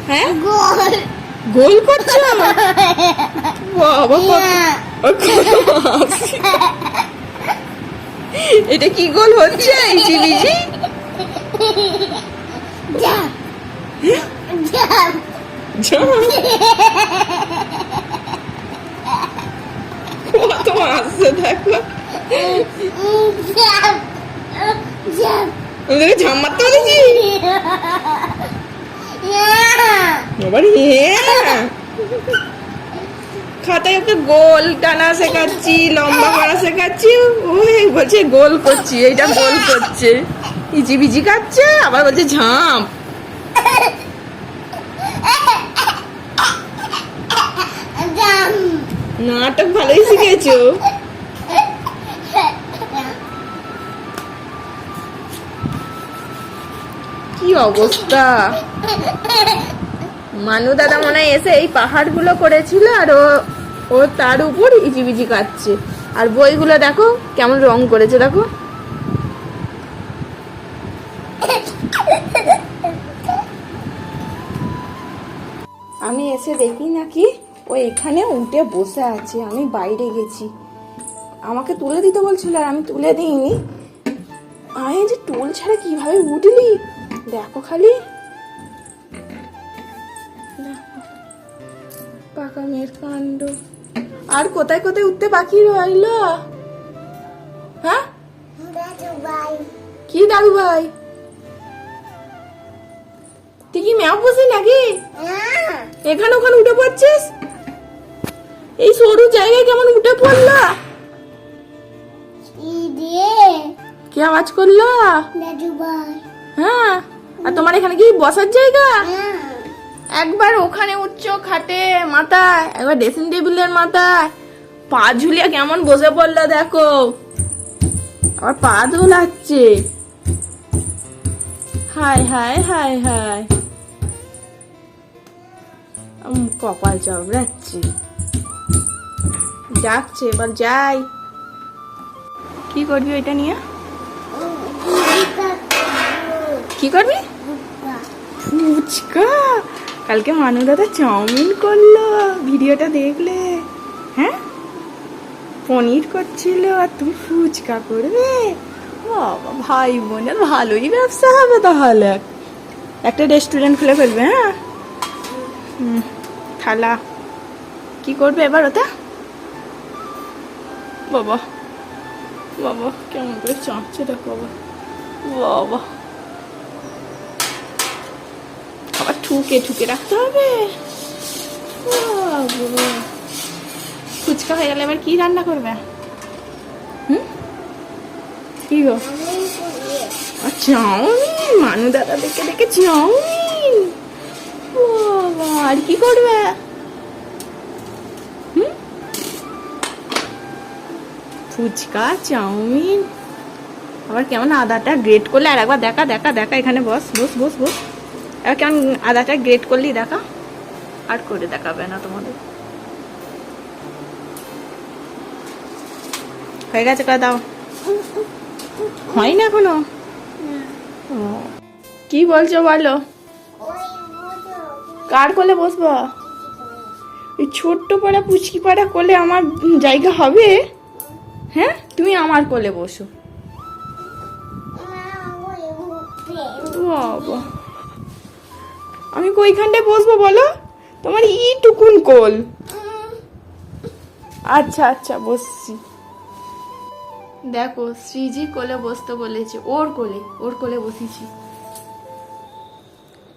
হ্যাঁ গোল করছো বাবা এটা কি গোল হচ্ছে ইচিবিচি কত আসছে দেখো ঝাম মারতে বলেছি খাতায় ওকে গোল টানা শেখাচ্ছি লম্বা করা শেখাচ্ছি ওই বলছে গোল করছি এইটা গোল করছে ইজি বিজি খাচ্ছে আবার বলছে ঝাঁপ নাটক ভালোই শিখেছো কি অবস্থা মানু দাদা মনে হয় এসে এই পাহাড়গুলো করেছিল আর ও তার উপর ইজিবিজি কাটছে আর বইগুলো দেখো কেমন রং করেছে দেখো আমি এসে দেখি নাকি ও এখানে উঠে বসে আছে আমি বাইরে গেছি আমাকে তুলে দিতে বলছিল আর আমি তুলে দিইনি আয় যে টোল ছাড়া কিভাবে উঠলি দেখো খালি পাকা মেয়ের কাণ্ড আর কোথায় কোথায় উঠতে বাকি রইল হ্যাঁ কি দাদু ভাই তুই কি ম্যাপ বসি নাকি এখানে ওখানে উঠে পড়ছিস এই সরু জায়গায় কেমন উঠে পড়লা কি আওয়াজ করলো হ্যাঁ আর তোমার এখানে কি বসার জায়গা একবার ওখানে উঠছো খাটে মাথায় একবার ড্রেসিং টেবিলের মাথায় পা ঝুলিয়ে কেমন বসে পড়লো দেখো আবার পা ধোলাচ্ছে হায় হায় হায় হায় কপাল চড়াচ্ছে যাচ্ছে এবার যাই কি করবি ওইটা নিয়ে কি করবি ফুচকা কালকে মানু দাদা চাউমিন করলো ভিডিওটা দেখলে হ্যাঁ পনির করছিল আর তুমি ফুচকা করবে বাবা ভাই বোনের ভালোই ব্যবসা হবে তাহলে একটা রেস্টুরেন্ট খুলে ফেলবে হ্যাঁ থালা কি করবে এবার ওটা বাবা বাবা কেমন করে চাঁচছে দেখো বাবা বাবা আবার ঠুকে ঠুকে রাখতে হবে ফুচকা হয়ে গেলে এবার কি রান্না করবে কি গো চাউমিন মানু দাদা দেখে দেখে চাউমিন বাবা আর কি করবে ফুচকা চাউমিন আবার কেমন আদাটা গ্রেট করলে আর একবার দেখা দেখা দেখা এখানে বস বস বস বস এবার কেমন আদাটা গ্রেট করলি দেখা আর করে দেখাবে না তোমাদের হয়ে গেছে করে দাও হয় না এখনো কি বলছো বলো কার কোলে বসবো এই ছোট্ট পাড়া পুচকি পাড়া কোলে আমার জায়গা হবে হ্যাঁ তুমি আমার কোলে বসো বাবা আমি কইখানটায় বসবো বলো তোমার ইটুকুন কোল আচ্ছা আচ্ছা বসছি দেখো শ্রীজি কোলে বসতে বলেছে ওর কোলে বসিছি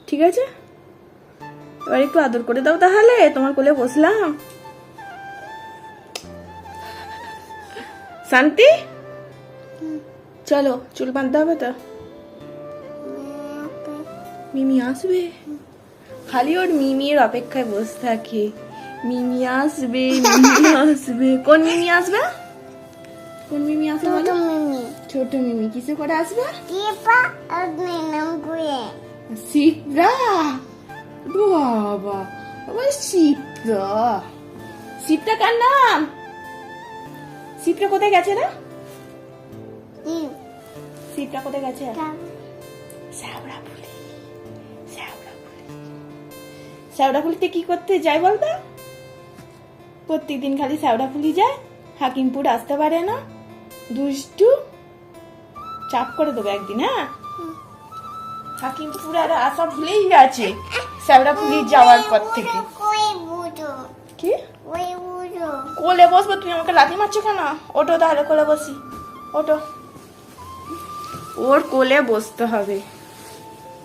ঠিক আছে এবার একটু আদর করে দাও তাহলে তোমার কোলে বসলাম শান্তি চলো চুল বাঁধতে হবে তো মিমি আসবে খালি ওর মিমির অপেক্ষায় বসে থাকে মিমি আসবে কোন মিমি আসবে কোন মিমি আসবে বলো ছোট মিমি কিসে করে আসবে শিপ্রা বাবা শিপ্রা শিপ্রা কার নাম শিপ্রা কোথায় গেছে না শিপ্রা কোথায় গেছে শ্যাওড়া ফুলি শ্যাওড়াফুলিতে কি করতে যায় বলতো? প্রত্যেকদিন খালি শ্যাওড়াফুলি যায়, হাকিমপুর আসতে পারে না, দুষ্টু। চাপ করে দেবো একদিন, হ্যাঁ? হাকিমপুর আর আসা ভুলেই গেছে শ্যাওড়াফুলি যাওয়ার পর থেকে। কি কোলে বসবো? তুমি আমাকে লাথি মারছো কেন? ওটো তাহলে কোলে বসি, ওটো। ওর কোলে বসতে হবে।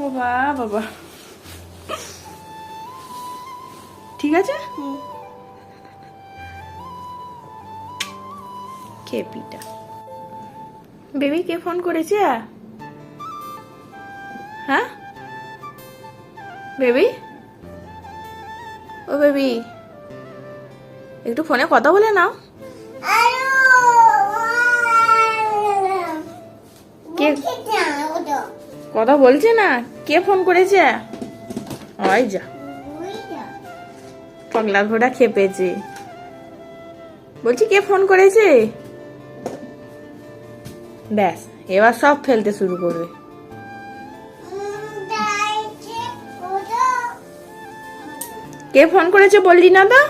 ও বাবা, ঠিক আছে। কেপিটা বেবি কে ফোন করেছে? হ্যাঁ বেবি, ও বেবি, একটু ফোনে কথা বলে নাও। কে কথা বলছে না? কে ফোন করেছে? ওই যা পাগলা ঘোড়া খেপেছে। বলছি কে ফোন করেছে? ব্যাস, এবার সব ফেলতে শুরু করবে। কে ফোন করেছে বললি না তো?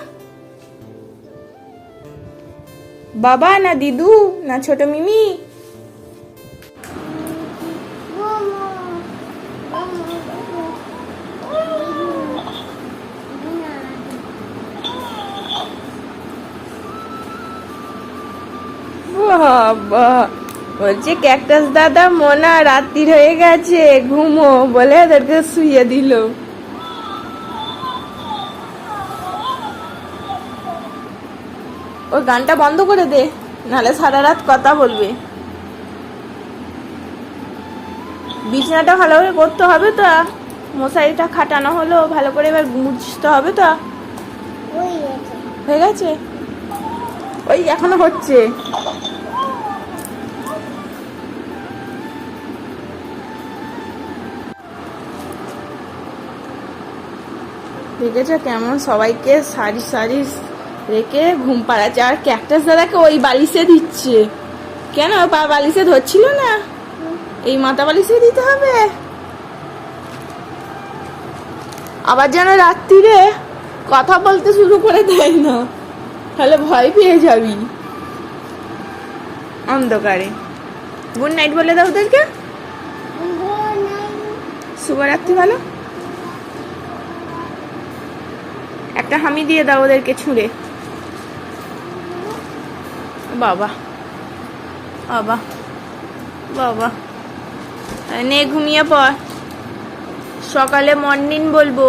বাবা না দিদু না ছোট মিমি? বাবা, বলছে ক্যাকটাস দাদা মোনা রাত্রি হয়ে গেছে, ঘুমো বলে ওদেরকে শুইয়ে দিল। ওই গানটা বন্ধ করে দে, নাহলে সারা রাত কথা বলবে। বিছানাটা ভালো করে করতে হবে তো, মশারিটা খাটানো হলো ভালো করে, এবার মুছতে হবে তো। হয়ে গেছে? ওই এখনো হচ্ছে। দেখেছো কেমন সবাইকে সারি সারি রেখে ঘুম পাড়াচ্ছে, আর ক্যাকটাস দাদাকে ওই বালিশে দিচ্ছে। কেন পা বালিশে ধরছিল না? এই মাথা বালিশে দিতে হবে। আবার যেন রাত্রিরে কথা বলতে শুরু করে দেয় না, তাহলে ভয় পেয়ে যাবি অন্ধকারে। গুড নাইট বলে দাও ওদেরকে। শুভরাত্রি ভালো, একটা হামি দিয়ে দাও ওদেরকে ছুঁড়ে। বাবা বাবা বাবা, নে ঘুমিয়ে পড়, সকালে মর্নিং বলবো।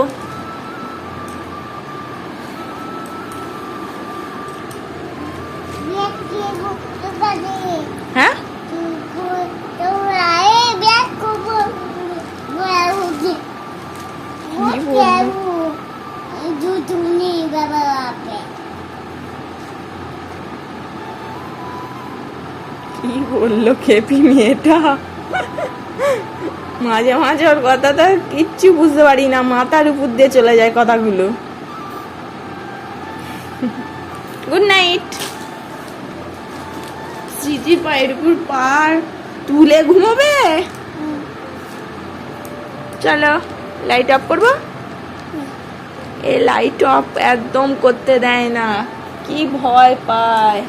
হ্যাঁ কি বললো খেপি মেয়েটা? মাঝে মাঝে ওর কথাটা কিচ্ছু বুঝতে পারি না, মাথার উপর দিয়ে চলে যায় কথাগুলো। Good night. স্মৃতির পায়ের উপর পার তুলে ঘুমোবে। চলো লাইট অফ করবো। এ লাইট অফ একদম করতে দেয় না, কি ভয় পায়।